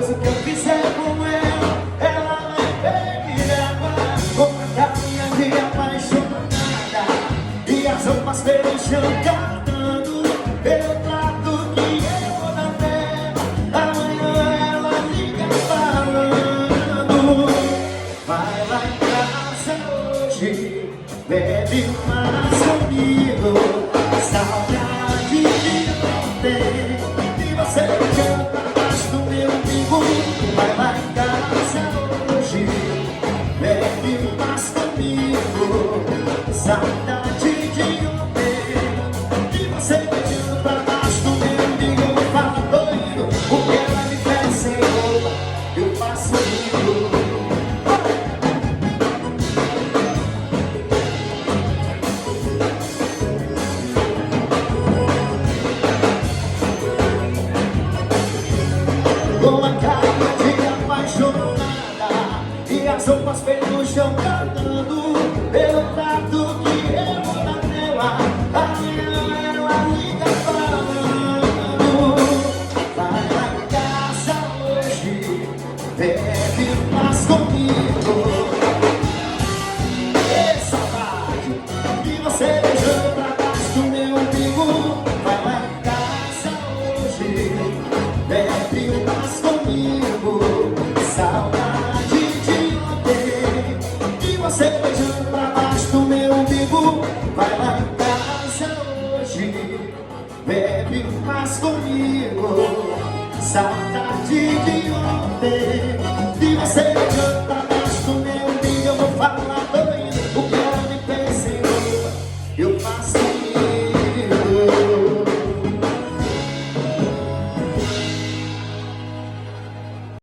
coisa que eu fizer com ela vai me levar. Com a carinha de apaixonada e as roupas pelo chão cantando. Eu trato que eu vou dar fé. Amanhã ela liga falando: vai lá em casa hoje, bebe mais comigo. Saudade de ontem, e você canta atrás do meu umbigo. Vai lá em casa hoje, bebe mais comigo. Saudade de ontem, e você canta atrás do meu umbigo. Me fala doido, o que ela me pede sem roupa, eu faço comigo. Com a cara de apaixonada e as roupas pelo chão cantando. Eu trato que eu vou dar nela. Amanhã ela liga falando: vai lá em casa hoje, bebe mais comigo. Que saudade de você beijando pra trás do meu umbigo. Vai lá em casa hoje, bebe mais comigo. Saudade de ontem, de você beijando pra baixo do meu umbigo. Vai lá em casa hoje, bebe mais comigo. Saudade de ontem, de você beijando pra baixo do meu umbigo. Eu vou falar